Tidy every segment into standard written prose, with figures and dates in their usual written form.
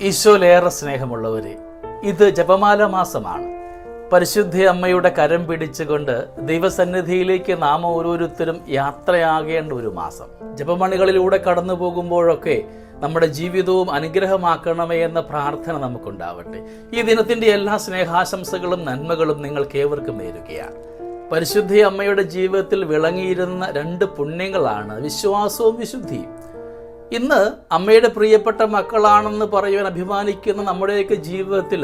ഈശോയിലേറെ സ്നേഹമുള്ളവരെ, ഇത് ജപമാല മാസമാണ്. പരിശുദ്ധ അമ്മയുടെ കരം പിടിച്ചുകൊണ്ട് ദൈവസന്നിധിയിലേക്ക് നാം ഓരോരുത്തരും യാത്രയാകേണ്ട ഒരു മാസം. ജപമണികളിലൂടെ കടന്നു പോകുമ്പോഴൊക്കെ നമ്മുടെ ജീവിതവും അനുഗ്രഹമാക്കണമേ എന്ന പ്രാർത്ഥന നമുക്കുണ്ടാവട്ടെ. ഈ ദിനത്തിന്റെ എല്ലാ സ്നേഹാശംസകളും നന്മകളും നിങ്ങൾക്ക് ഏവർക്കും നേരുകയാണ്. പരിശുദ്ധ അമ്മയുടെ ജീവിതത്തിൽ വിളങ്ങിയിരുന്ന രണ്ട് പുണ്യങ്ങളാണ് വിശ്വാസവും വിശുദ്ധിയും. ഇന്ന് അമ്മയുടെ പ്രിയപ്പെട്ട മക്കളാണെന്ന് പറയുവാൻ അഭിമാനിക്കുന്ന നമ്മുടെയൊക്കെ ജീവിതത്തിൽ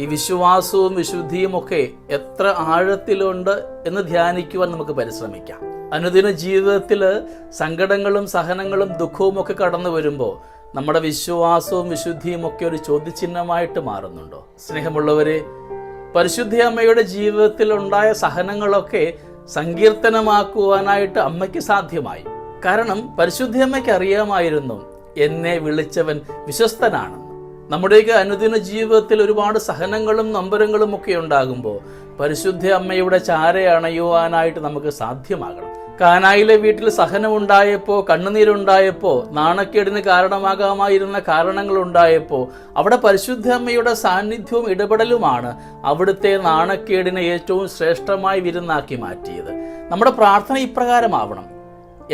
ഈ വിശ്വാസവും വിശുദ്ധിയും ഒക്കെ എത്ര ആഴത്തിലുണ്ട് എന്ന് ധ്യാനിക്കുവാൻ നമുക്ക് പരിശ്രമിക്കാം. അനുദിന ജീവിതത്തിൽ സങ്കടങ്ങളും സഹനങ്ങളും ദുഃഖവും ഒക്കെ കടന്നു വരുമ്പോൾ നമ്മുടെ വിശ്വാസവും വിശുദ്ധിയും ഒക്കെ ഒരു ചോദ്യചിഹ്നമായിട്ട് മാറുന്നുണ്ടോ? സ്നേഹമുള്ളവരെ, പരിശുദ്ധ അമ്മയുടെ ജീവിതത്തിൽ ഉണ്ടായ സഹനങ്ങളൊക്കെ സങ്കീർത്തനമാക്കുവാനായിട്ട് അമ്മയ്ക്ക് സാധ്യമായി. കാരണം പരിശുദ്ധ അമ്മയ്ക്ക് അറിയാമായിരുന്നു എന്നെ വിളിച്ചവൻ വിശ്വസ്തനാണെന്ന്. നമ്മുടെയൊക്കെ അനുദിന ജീവിതത്തിൽ ഒരുപാട് സഹനങ്ങളും നൊമ്പരങ്ങളും ഒക്കെ ഉണ്ടാകുമ്പോൾ പരിശുദ്ധ അമ്മയുടെ ചാരെ അണയുവാനായിട്ട് നമുക്ക് സാധ്യമാകണം. കാനായിലെ വീട്ടിൽ സഹനമുണ്ടായപ്പോൾ, കണ്ണുനീരുണ്ടായപ്പോൾ, നാണക്കേടിന് കാരണമാകാമായിരുന്ന കാരണങ്ങളുണ്ടായപ്പോൾ അവിടെ പരിശുദ്ധ അമ്മയുടെ സാന്നിധ്യവും ഇടപെടലുമാണ് അവിടുത്തെ നാണക്കേടിനെ ഏറ്റവും ശ്രേഷ്ഠമായി വിരുന്നാക്കി മാറ്റിയത്. നമ്മുടെ പ്രാർത്ഥന ഇപ്രകാരമാവണം: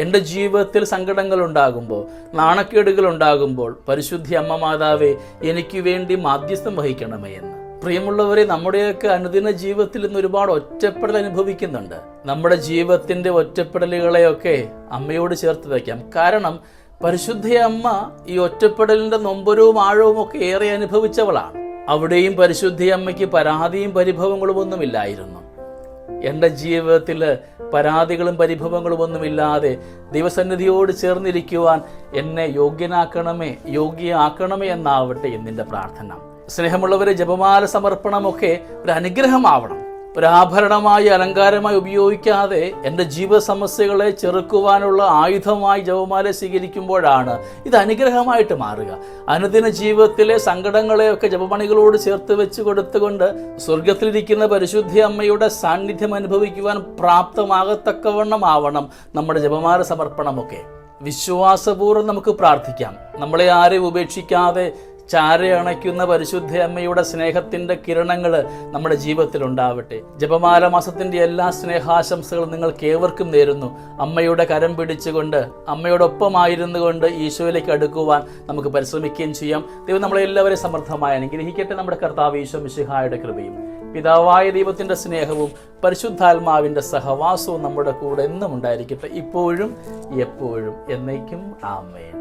എൻ്റെ ജീവിതത്തിൽ സങ്കടങ്ങൾ ഉണ്ടാകുമ്പോൾ, നാണക്കേടുകൾ ഉണ്ടാകുമ്പോൾ പരിശുദ്ധ അമ്മ മാതാവേ എനിക്ക് വേണ്ടി മാധ്യസ്ഥം വഹിക്കണമേ എന്ന്. പ്രിയമുള്ളവരെ, നമ്മുടെയൊക്കെ അനുദിന ജീവിതത്തിൽ ഇന്ന് ഒരുപാട് ഒറ്റപ്പെടൽ അനുഭവിക്കുന്നുണ്ട്. നമ്മുടെ ജീവിതത്തിന്റെ ഒറ്റപ്പെടലുകളെയൊക്കെ അമ്മയോട് ചേർത്ത് വയ്ക്കാം. കാരണം പരിശുദ്ധ അമ്മ ഈ ഒറ്റപ്പെടലിന്റെ നൊമ്പരവും ആഴവും ഒക്കെ ഏറെ അനുഭവിച്ചവളാണ്. അവിടെയും പരിശുദ്ധ അമ്മയ്ക്ക് പരാതിയും പരിഭവങ്ങളും ഒന്നുമില്ലായിരുന്നു. എൻ്റെ ജീവിതത്തിൽ പരാതികളും പരിഭവങ്ങളും ഒന്നുമില്ലാതെ ദൈവസന്നിധിയോട് ചേർന്നിരിക്കുവാൻ എന്നെ യോഗ്യയാക്കണമേ എന്നാവട്ടെ എന്നിൻ്റെ പ്രാർത്ഥന. സ്നേഹമുള്ളവരെ, ജപമാല സമർപ്പണമൊക്കെ ഒരു അനുഗ്രഹമാവണം. ഒരു ആഭരണമായി അലങ്കാരമായി ഉപയോഗിക്കാതെ എൻ്റെ ജീവിത സമസ്യകളെ ചെറുക്കുവാനുള്ള ആയുധമായി ജപമാല സ്വീകരിക്കുമ്പോഴാണ് ഇത് അനുഗ്രഹമായിട്ട് മാറുക. അനുദിന ജീവിതത്തിലെ സങ്കടങ്ങളെയൊക്കെ ജപമണികളോട് ചേർത്ത് വെച്ച് കൊടുത്തുകൊണ്ട് സ്വർഗത്തിലിരിക്കുന്ന പരിശുദ്ധ അമ്മയുടെ സാന്നിധ്യം അനുഭവിക്കുവാൻ പ്രാപ്തമാകത്തക്കവണ്ണമാവണം നമ്മുടെ ജപമാല സമർപ്പണമൊക്കെ. വിശ്വാസപൂർവ്വം നമുക്ക് പ്രാർത്ഥിക്കാം. നമ്മളെ ആരെയും ഉപേക്ഷിക്കാതെ ചാരെ അണയ്ക്കുന്ന പരിശുദ്ധ അമ്മയുടെ സ്നേഹത്തിന്റെ കിരണങ്ങൾ നമ്മുടെ ജീവിതത്തിൽ ഉണ്ടാവട്ടെ. ജപമാല മാസത്തിന്റെ എല്ലാ സ്നേഹാശംസകളും നിങ്ങൾക്ക് ഏവർക്കും നേരുന്നു. അമ്മയുടെ കരം പിടിച്ചുകൊണ്ട് അമ്മയോടൊപ്പമായിരുന്നു കൊണ്ട് ഈശോയിലേക്ക് അടുക്കുവാൻ നമുക്ക് പരിശ്രമിക്കുകയും ചെയ്യാം. ദൈവം നമ്മളെ എല്ലാവരെയും സമൃദ്ധമായി അനുഗ്രഹിക്കട്ടെ. നമ്മുടെ കർത്താവ് ഈശോ മിശിഹായുടെ കൃപയും പിതാവായ ദൈവത്തിന്റെ സ്നേഹവും പരിശുദ്ധാത്മാവിന്റെ സഹവാസവും നമ്മുടെ കൂടെ എന്നും ഉണ്ടായിരിക്കട്ടെ, ഇപ്പോഴും എപ്പോഴും എന്നേക്കും. ആമേൻ.